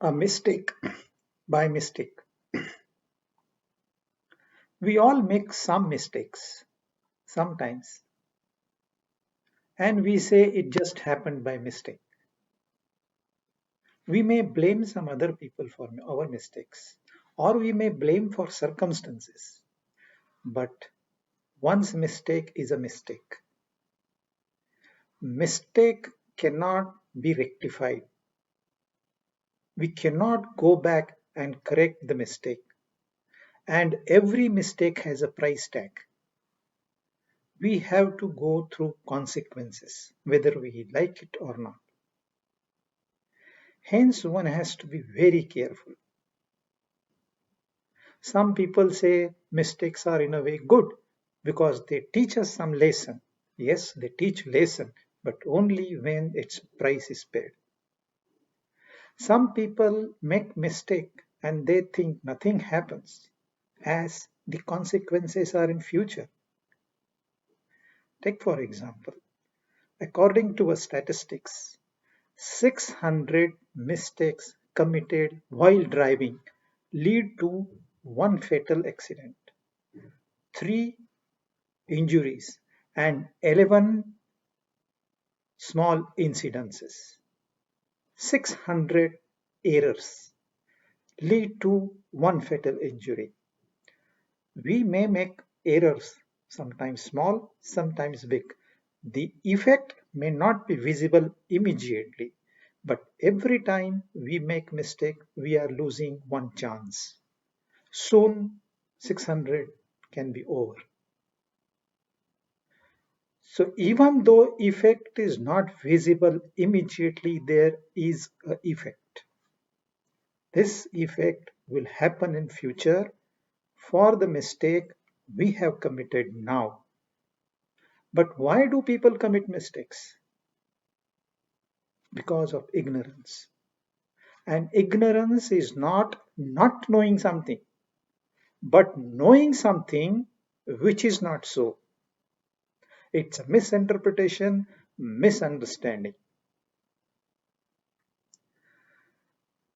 A mistake by mistake. We all make some mistakes sometimes, and we say it just happened by mistake. We may blame some other people for our mistakes, or we may blame for circumstances. But one's mistake is a mistake. Mistake cannot be rectified. We cannot go back and correct the mistake. And every mistake has a price tag. We have to go through consequences, whether we like it or not. Hence, one has to be very careful. Some people say mistakes are in a way good because they teach us some lesson. Yes, they teach lesson, but only when its price is paid. Some people make mistake and they think nothing happens as the consequences are in future. Take for example, according to a statistics, 600 mistakes committed while driving lead to one fatal accident, three injuries, and 11 small incidences. 600 errors lead to one fatal injury. We may make errors, sometimes small, sometimes big. The effect may not be visible immediately, but every time we make mistake, we are losing one chance. Soon 600 can be over. So even though effect is not visible immediately, there is a effect. This effect will happen in future for the mistake we have committed now. But why do people commit mistakes? Because of ignorance. And ignorance is not knowing something, but knowing something which is not so. It's a misinterpretation, misunderstanding.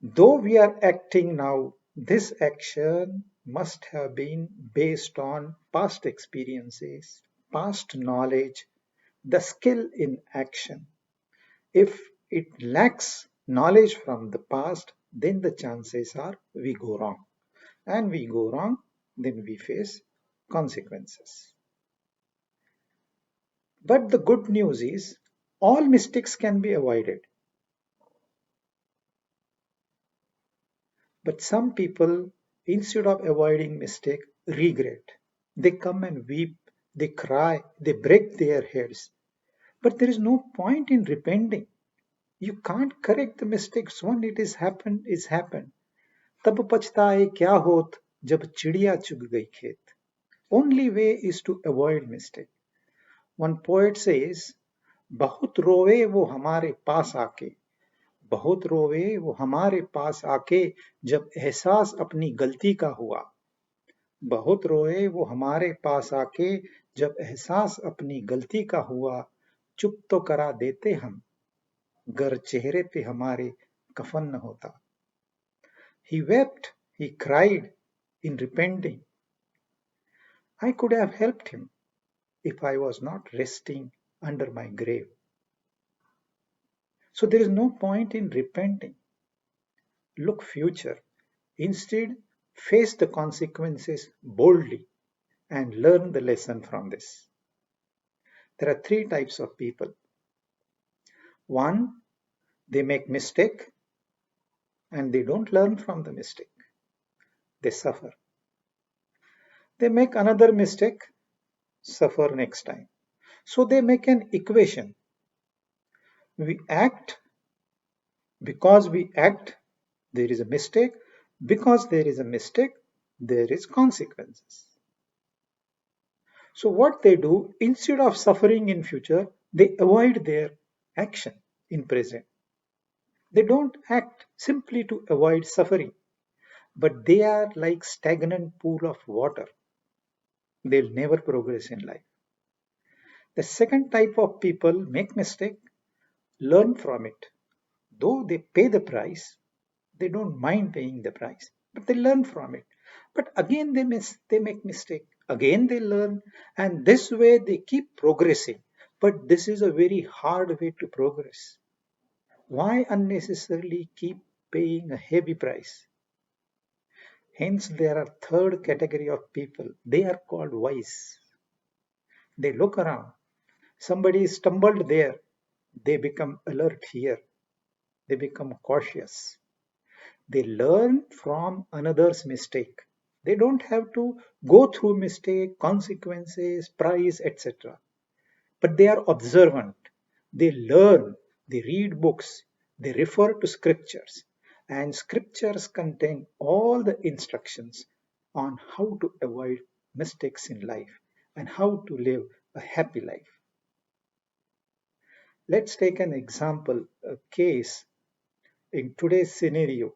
Though we are acting now, this action must have been based on past experiences, past knowledge, the skill in action. If it lacks knowledge from the past, then the chances are we go wrong. And we go wrong, then we face consequences. But the good news is all mistakes can be avoided. But some people, instead of avoiding mistake, regret. They come and weep, they cry, they break their heads. But there is no point in repenting. You can't correct the mistakes. Once it is happened, is happened. तब पछताए क्या होत जब चिड़िया चुग गई खेत. Only way is to avoid mistake. One poet says, बहुत रोवे वो हमारे पास आके, बहुत रोवे वो हमारे पास आके जब एहसास अपनी गलती का हुआ. बहुत रोए वो हमारे पास आके जब एहसास अपनी गलती का हुआ. चुप तो करा देते हम गर चेहरे पे हमारे कफन न होता. He wept, he cried in repenting. I could have helped him if I was not resting under my grave. So there is no point in repenting. Look future. Instead, face the consequences boldly and learn the lesson from this. There are three types of people. One, they make mistake and they don't learn from the mistake. They suffer. They make another mistake, suffer next time. So they make an equation. We act, because we act, there is a mistake. Because there is a mistake, there is consequences. So what they do, instead of suffering in future, they avoid their action in present. They don't act simply to avoid suffering, but they are like stagnant pool of water. They'll never progress in life. The second type of people make mistake, learn from it. Though they pay the price, They don't mind paying the price, but they learn from it. But again, they make mistake. Again, they learn, and this way they keep progressing. But this is a very hard way to progress. Why unnecessarily keep paying a heavy price? Hence, there are third category of people. They are called wise. They look around. Somebody stumbled there. They become alert here. They become cautious. They learn from another's mistake. They don't have to go through mistake, consequences, price, etc. But they are observant. They learn. They read books. They refer to scriptures. And scriptures contain all the instructions on how to avoid mistakes in life and how to live a happy life. Let's take an example, a case in today's scenario.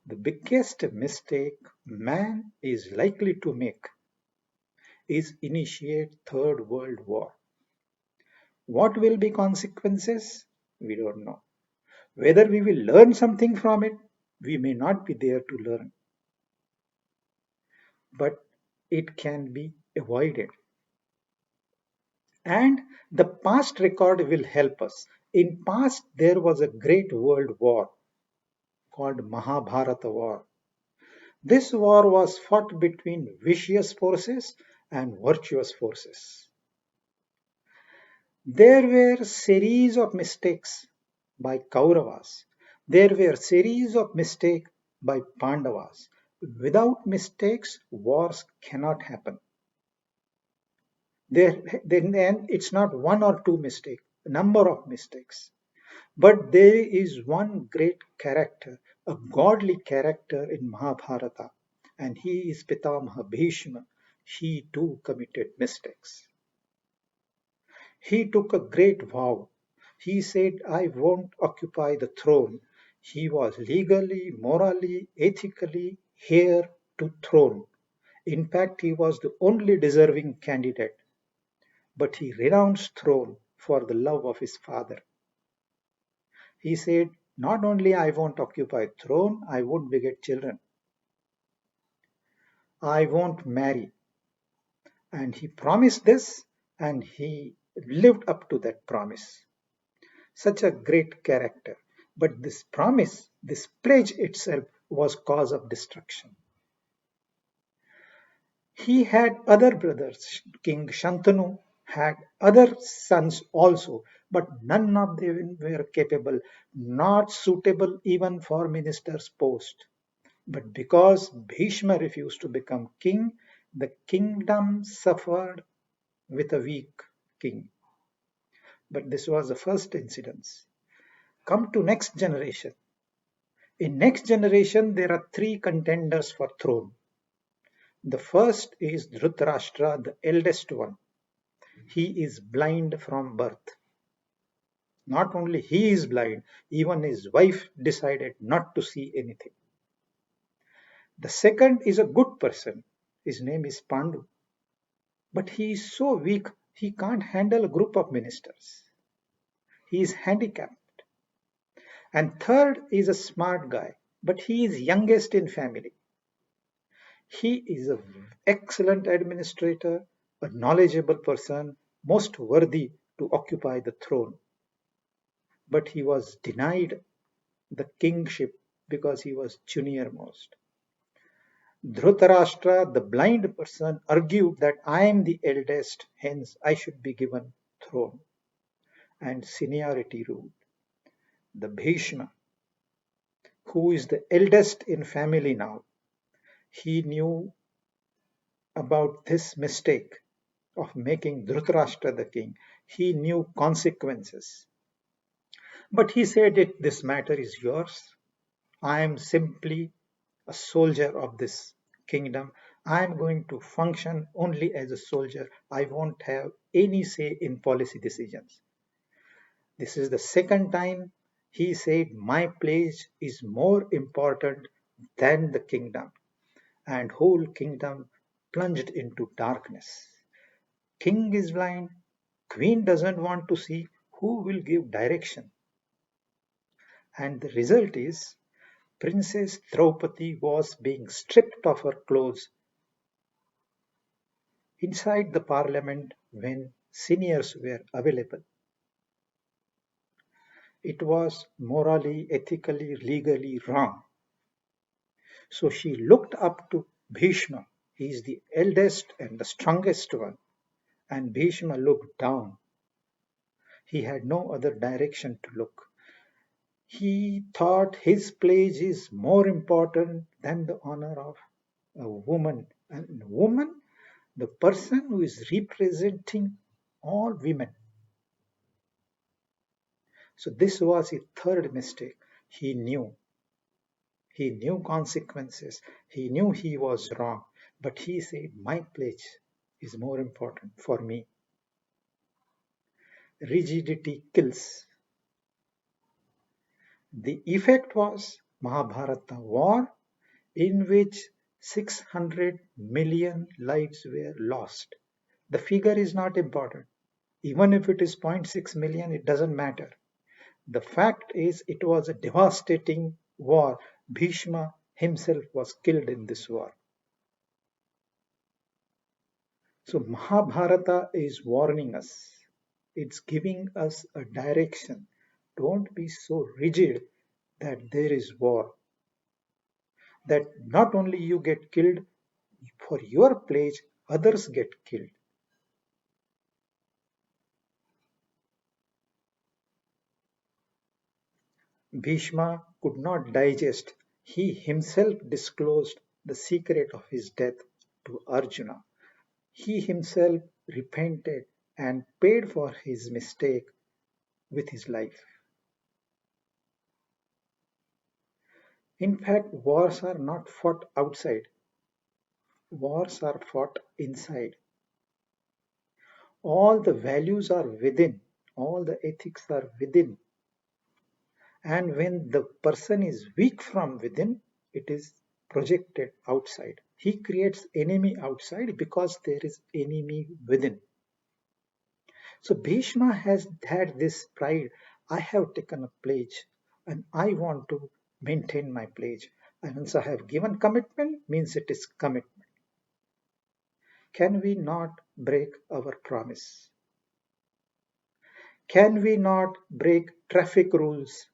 The biggest mistake man is likely to make is initiate third world war. What will be consequences? We don't know. Whether we will learn something from it, we may not be there to learn, but it can be avoided. And the past record will help us. In past there was a great world war called Mahabharata war. This war was fought between vicious forces and virtuous forces. There were series of mistakes by Kauravas. There were series of mistakes by Pandavas. Without mistakes, wars cannot happen. Then it's not one or two mistakes, a number of mistakes. But there is one great character, a godly character in Mahabharata, and he is Pitamaha Bhishma. He too committed mistakes. He took a great vow. He said, I won't occupy the throne. He was legally, morally, ethically heir to throne. In fact, he was the only deserving candidate, but he renounced throne for the love of his father. He said, not only I won't occupy throne, I won't beget children. I won't marry. And he promised this and he lived up to that promise. Such a great character. But this promise, this pledge itself was cause of destruction. He had other brothers. King Shantanu had other sons also, but none of them were capable, not suitable even for minister's post. But because Bhishma refused to become king, the kingdom suffered with a weak king. But this was the first incidence. Come to next generation. In next generation, there are three contenders for throne. The first is Dhritarashtra, the eldest one. He is blind from birth. Not only he is blind, even his wife decided not to see anything. The second is a good person. His name is Pandu. But he is so weak, he can't handle a group of ministers. He is handicapped. And third is a smart guy, but he is youngest in family. He is an excellent administrator, a knowledgeable person, most worthy to occupy the throne. But he was denied the kingship because he was junior most. Dhritarashtra, the blind person, argued that I am the eldest, hence I should be given throne. And seniority ruled. The Bhishma, who is the eldest in family now, he knew about this mistake of making Dhritarashtra the king. He knew consequences. But he said, this matter is yours. I am simply a soldier of this kingdom. I am going to function only as a soldier. I won't have any say in policy decisions. This is the second time he said, my place is more important than the kingdom. And whole kingdom plunged into darkness. King is blind, queen doesn't want to see, who will give direction? And the result is Princess Draupadi was being stripped of her clothes inside the parliament when seniors were available. It was morally, ethically, legally wrong. So she looked up to Bhishma. He is the eldest and the strongest one. And Bhishma looked down. He had no other direction to look. He thought his place is more important than the honor of a woman. And woman, the person who is representing all women. So this was his third mistake. He knew. He knew consequences. He knew he was wrong. But he said, my place is more important for me. Rigidity kills. The effect was Mahabharata war in which 600 million lives were lost. The figure is not important. Even if it is 0.6 million, it doesn't matter. The fact is, it was a devastating war. Bhishma himself was killed in this war. So, Mahabharata is warning us, it's giving us a direction. Don't be so rigid that there is war, that not only you get killed, for your pledge, others get killed. Bhishma could not digest. He himself disclosed the secret of his death to Arjuna. He himself repented and paid for his mistake with his life. In fact, wars are not fought outside, wars are fought inside. All the values are within, all the ethics are within. And when the person is weak from within, it is projected outside. He creates enemy outside because there is enemy within. So Bhishma has had this pride. I have taken a pledge and I want to maintain my pledge. And once I have given commitment, means it is commitment. Can we not break our promise? Can we not break traffic rules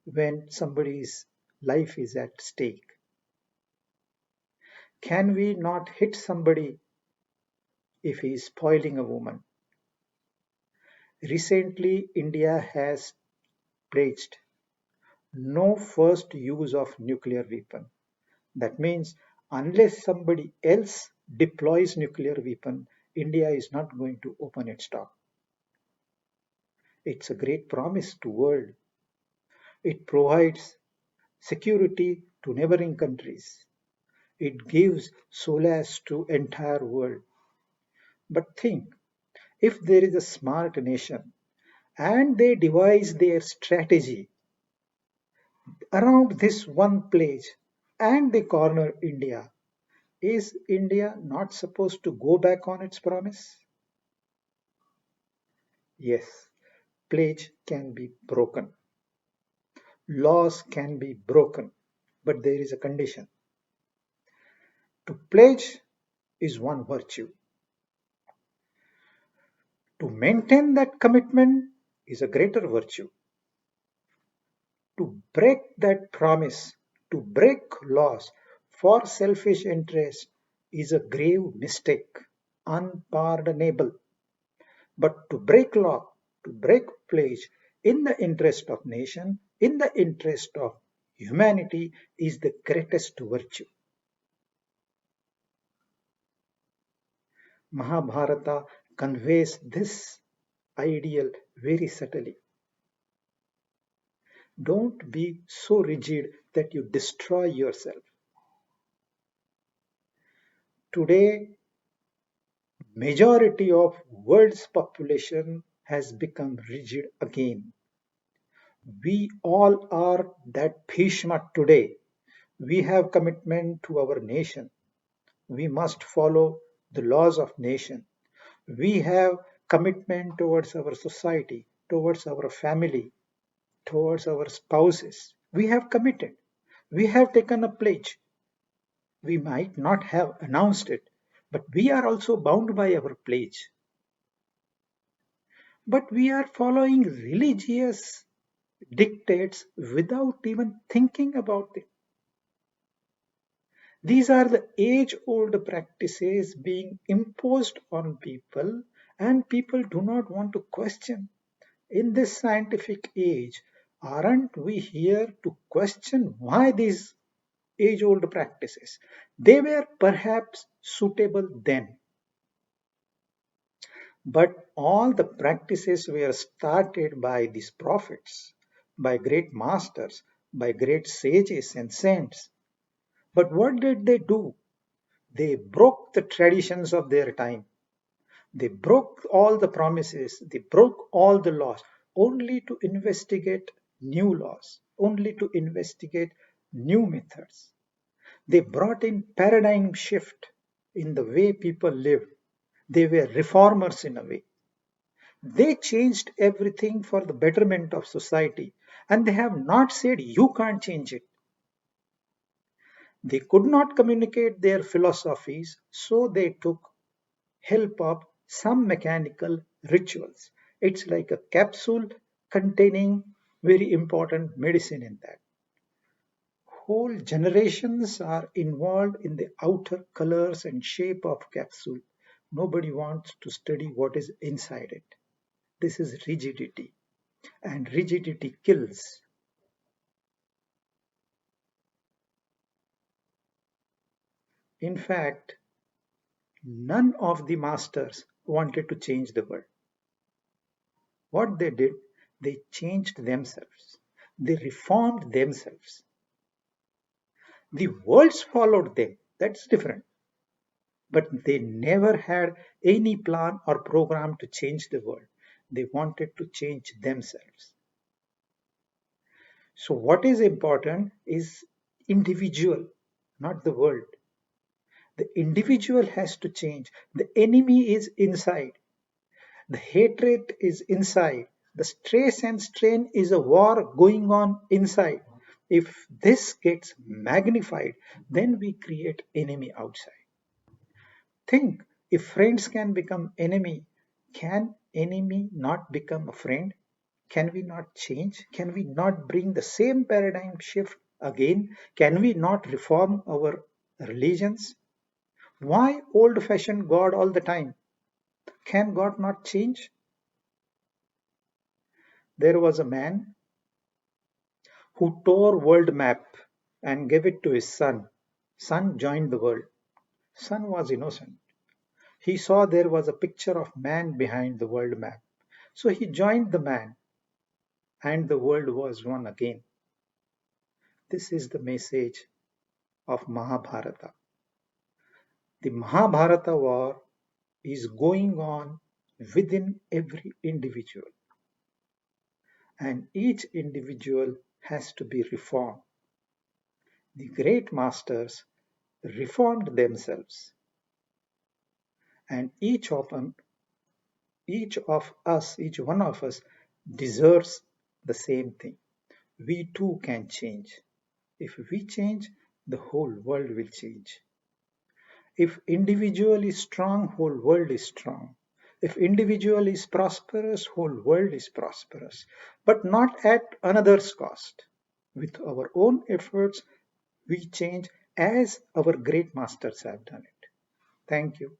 when somebody's life is at stake? Can we not hit somebody if he is spoiling a woman? Recently, India has pledged no first use of nuclear weapon. That means unless somebody else deploys nuclear weapon, India is not going to open its door. It's a great promise to world. It provides security to neighboring countries. It gives solace to entire world. But think, if there is a smart nation and they devise their strategy around this one place and they corner India, is India not supposed to go back on its promise? Yes, pledge can be broken, laws can be broken, but there is a condition. To pledge is one virtue. To maintain that commitment is a greater virtue. To break that promise, to break laws for selfish interest is a grave mistake, unpardonable. But to break law, to break pledge in the interest of nation, in the interest of humanity is the greatest virtue. Mahabharata conveys this ideal very subtly. Don't be so rigid that you destroy yourself. Today, majority of world's population has become rigid again. We all are that Bhishma today. We have commitment to our nation. We must follow the laws of nation. We have commitment towards our society, towards our family, towards our spouses. We have committed. We have taken a pledge. We might not have announced it, but we are also bound by our pledge. But we are following religious dictates without even thinking about it. These are the age old practices being imposed on people, and people do not want to question. In this scientific age, aren't we here to question why these age old practices? They were perhaps suitable then, but all the practices were started by these prophets, by great masters, by great sages and saints. But what did they do? They broke the traditions of their time. They broke all the promises. They broke all the laws only to investigate new laws, only to investigate new methods. They brought in paradigm shift in the way people lived. They were reformers in a way. They changed everything for the betterment of society, and they have not said you can't change it. They could not communicate their philosophies, so they took help of some mechanical rituals. It's like a capsule containing very important medicine in that. Whole generations are involved in the outer colors and shape of capsule. Nobody wants to study what is inside it. This is rigidity, and rigidity kills. In fact, none of the masters wanted to change the world. What they did, they changed themselves. They reformed themselves. The worlds followed them. That's different. But they never had any plan or program to change the world. They wanted to change themselves. So, what is important is individual, not the world. The individual has to change. The enemy is inside. The hatred is inside. The stress and strain is a war going on inside. If this gets magnified, then we create enemy outside. Think, if friends can become enemy, can enemy not become a friend? Can we not change? Can we not bring the same paradigm shift again? Can we not reform our religions? Why old fashioned God all the time? Can God not change? There was a man who tore world map and gave it to his son. Son joined the world. Son was innocent. He saw there was a picture of man behind the world map. So he joined the man and the world was one again. This is the message of Mahabharata. The Mahabharata war is going on within every individual, and each individual has to be reformed. The great masters reformed themselves, and each one of us deserves the same thing. We too can change. If we change, the whole world will change. If individual is strong, whole world is strong. If individual is prosperous, whole world is prosperous. But not at another's cost. With our own efforts, we change as our great masters have done it. Thank you.